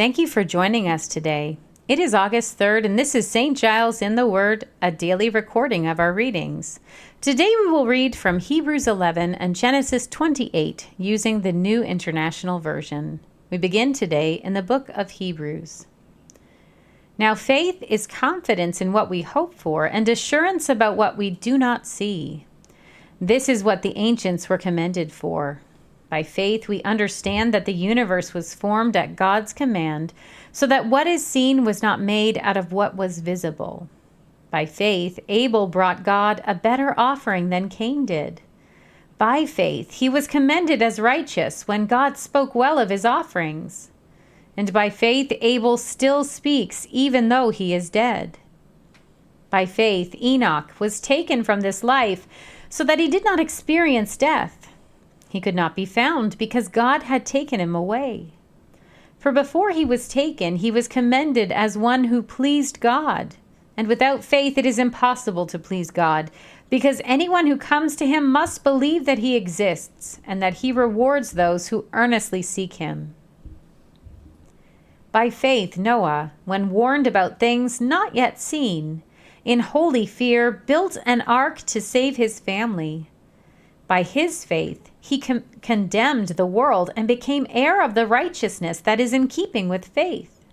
Thank you for joining us today. It is August 3rd, and this is St. Giles in the Word, a daily recording of our readings. Today we will read from Hebrews 11 and Genesis 28 using the New International Version. We begin today in the book of Hebrews. Now faith is confidence in what we hope for and assurance about what we do not see. This is what the ancients were commended for. By faith, we understand that the universe was formed at God's command, so that what is seen was not made out of what was visible. By faith, Abel brought God a better offering than Cain did. By faith, he was commended as righteous when God spoke well of his offerings. And by faith, Abel still speaks, even though he is dead. By faith, Enoch was taken from this life, so that he did not experience death. He could not be found because God had taken him away. For before he was taken, he was commended as one who pleased God. And without faith it is impossible to please God, because anyone who comes to him must believe that he exists, and that he rewards those who earnestly seek him. By faith Noah, when warned about things not yet seen, in holy fear built an ark to save his family. By his faith, he condemned the world and became heir of the righteousness that is in keeping with faith.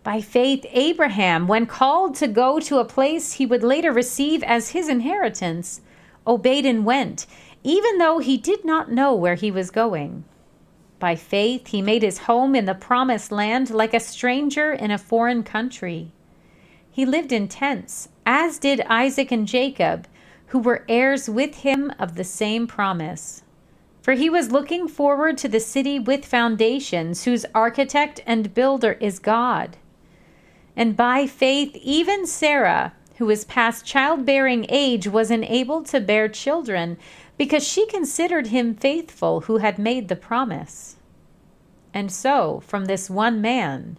By faith, Abraham, when called to go to a place he would later receive as his inheritance, obeyed and went, even though he did not know where he was going. By faith, he made his home in the promised land like a stranger in a foreign country. He lived in tents, as did Isaac and Jacob, who were heirs with him of the same promise. For he was looking forward to the city with foundations, whose architect and builder is God. And by faith, even Sarah, who was past childbearing age, was enabled to bear children, because she considered him faithful who had made the promise. And so, from this one man,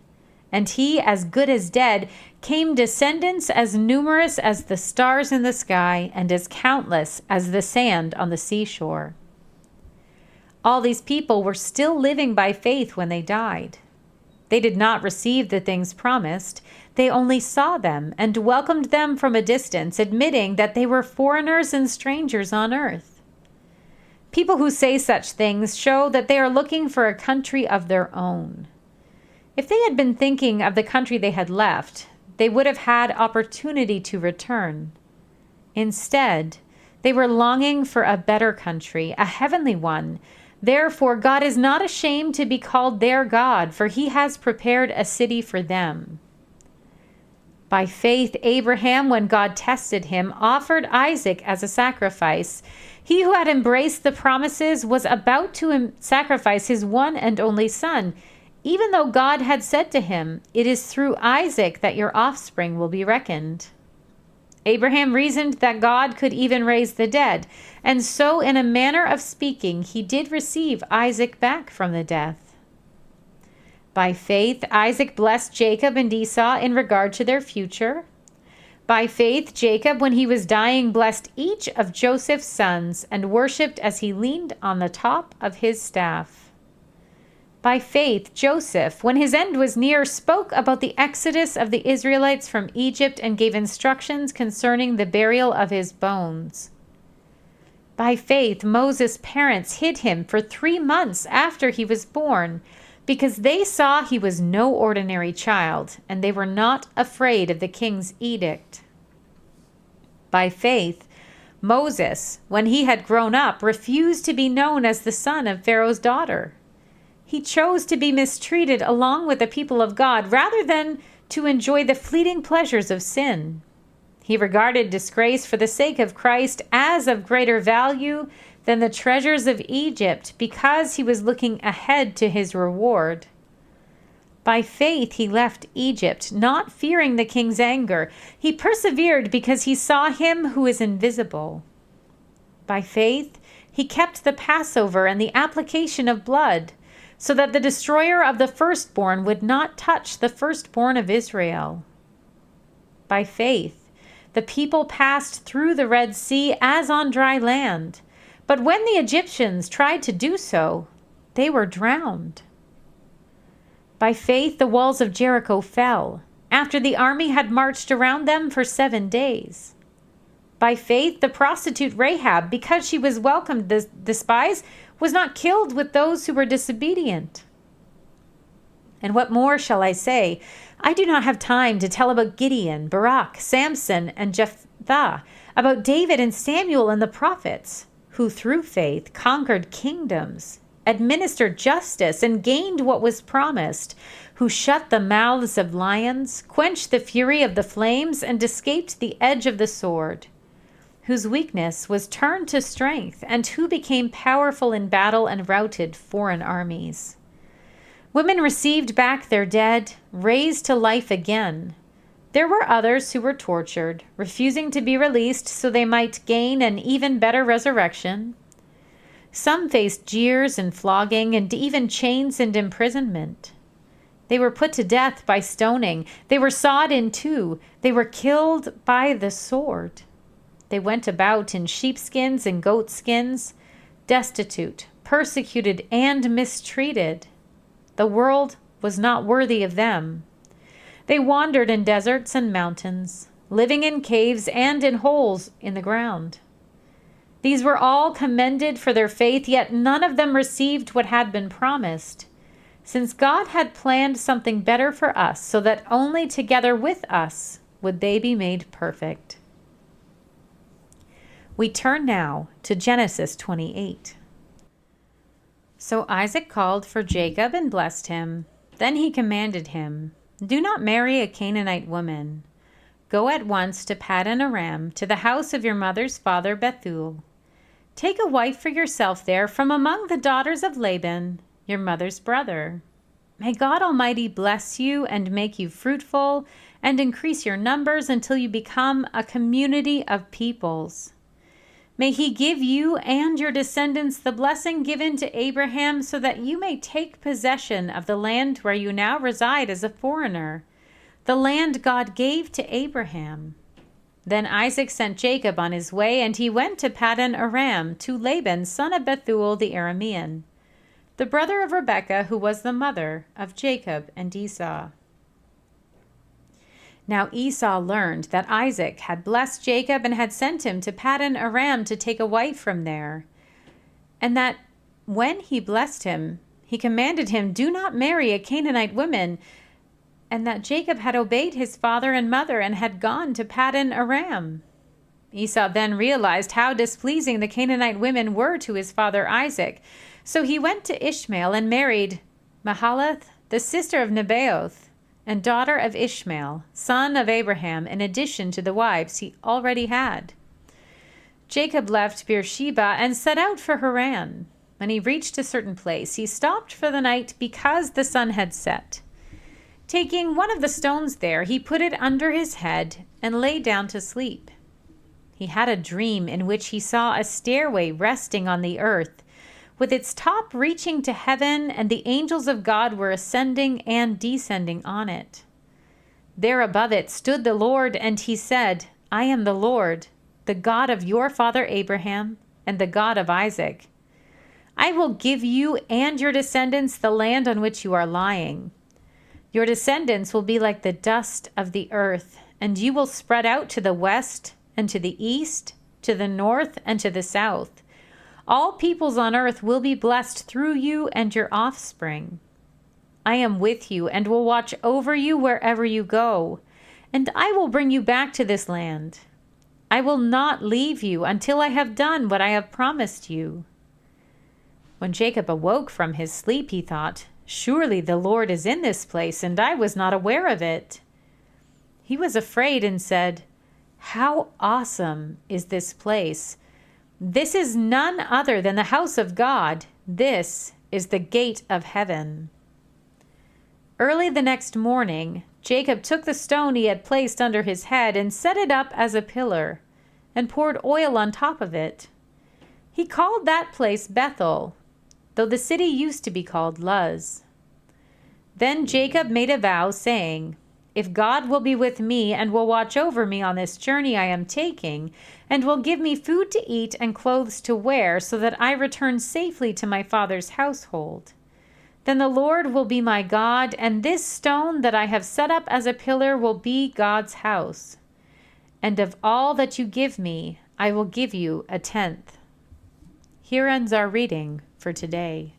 and he as good as dead, came descendants as numerous as the stars in the sky and as countless as the sand on the seashore. All these people were still living by faith when they died. They did not receive the things promised. They only saw them and welcomed them from a distance, admitting that they were foreigners and strangers on earth. People who say such things show that they are looking for a country of their own. If they had been thinking of the country they had left, they would have had opportunity to return. Instead, they were longing for a better country, a heavenly one. Therefore, God is not ashamed to be called their God, for he has prepared a city for them. By faith, Abraham, when God tested him, offered Isaac as a sacrifice. He who had embraced the promises was about to sacrifice his one and only son, even though God had said to him, "It is through Isaac that your offspring will be reckoned." Abraham reasoned that God could even raise the dead, and so in a manner of speaking, he did receive Isaac back from the death. By faith, Isaac blessed Jacob and Esau in regard to their future. By faith, Jacob, when he was dying, blessed each of Joseph's sons and worshipped as he leaned on the top of his staff. By faith, Joseph, when his end was near, spoke about the exodus of the Israelites from Egypt and gave instructions concerning the burial of his bones. By faith, Moses' parents hid him for 3 months after he was born, because they saw he was no ordinary child, and they were not afraid of the king's edict. By faith, Moses, when he had grown up, refused to be known as the son of Pharaoh's daughter. He chose to be mistreated along with the people of God rather than to enjoy the fleeting pleasures of sin. He regarded disgrace for the sake of Christ as of greater value than the treasures of Egypt, because he was looking ahead to his reward. By faith he left Egypt, not fearing the king's anger. He persevered because he saw him who is invisible. By faith he kept the Passover and the application of blood, so that the destroyer of the firstborn would not touch the firstborn of Israel. By faith, the people passed through the Red Sea as on dry land, but when the Egyptians tried to do so, they were drowned. By faith, the walls of Jericho fell, after the army had marched around them for 7 days. By faith, the prostitute Rahab, because she was welcomed the spies, was not killed with those who were disobedient. And what more shall I say? I do not have time to tell about Gideon, Barak, Samson, and Jephthah, about David and Samuel and the prophets, who through faith conquered kingdoms, administered justice, and gained what was promised, who shut the mouths of lions, quenched the fury of the flames, and escaped the edge of the sword, whose weakness was turned to strength, and who became powerful in battle and routed foreign armies. Women received back their dead, raised to life again. There were others who were tortured, refusing to be released so they might gain an even better resurrection. Some faced jeers and flogging, and even chains and imprisonment. They were put to death by stoning. They were sawed in two. They were killed by the sword. They went about in sheepskins and goatskins, destitute, persecuted, and mistreated. The world was not worthy of them. They wandered in deserts and mountains, living in caves and in holes in the ground. These were all commended for their faith, yet none of them received what had been promised, since God had planned something better for us, so that only together with us would they be made perfect. We turn now to Genesis 28. So Isaac called for Jacob and blessed him. Then he commanded him, "Do not marry a Canaanite woman. Go at once to Paddan Aram, to the house of your mother's father Bethuel. Take a wife for yourself there from among the daughters of Laban, your mother's brother. May God Almighty bless you and make you fruitful and increase your numbers until you become a community of peoples. May he give you and your descendants the blessing given to Abraham so that you may take possession of the land where you now reside as a foreigner, the land God gave to Abraham." Then Isaac sent Jacob on his way, and he went to Paddan Aram, to Laban, son of Bethuel the Aramean, the brother of Rebekah, who was the mother of Jacob and Esau. Now Esau learned that Isaac had blessed Jacob and had sent him to Paddan Aram to take a wife from there, and that when he blessed him, he commanded him, "Do not marry a Canaanite woman," and that Jacob had obeyed his father and mother and had gone to Paddan Aram. Esau then realized how displeasing the Canaanite women were to his father Isaac, so he went to Ishmael and married Mahalath, the sister of Nebaioth, and daughter of Ishmael, son of Abraham, in addition to the wives he already had. Jacob left Beersheba and set out for Haran. When he reached a certain place, he stopped for the night because the sun had set. Taking one of the stones there, he put it under his head and lay down to sleep. He had a dream in which he saw a stairway resting on the earth, with its top reaching to heaven, and the angels of God were ascending and descending on it. There above it stood the Lord, and he said, "I am the Lord, the God of your father Abraham, and the God of Isaac. I will give you and your descendants the land on which you are lying. Your descendants will be like the dust of the earth, and you will spread out to the west and to the east, to the north and to the south. All peoples on earth will be blessed through you and your offspring. I am with you and will watch over you wherever you go, and I will bring you back to this land. I will not leave you until I have done what I have promised you." When Jacob awoke from his sleep, he thought, "Surely the Lord is in this place, and I was not aware of it." He was afraid and said, "How awesome is this place! This is none other than the house of God. This is the gate of heaven." Early the next morning, Jacob took the stone he had placed under his head and set it up as a pillar, and poured oil on top of it. He called that place Bethel, though the city used to be called Luz. Then Jacob made a vow, saying, "If God will be with me and will watch over me on this journey I am taking, and will give me food to eat and clothes to wear, so that I return safely to my father's household, Then the Lord will be my God, and this stone that I have set up as a pillar will be God's house. And of all that you give me, I will give you a tenth. Here ends our reading for today.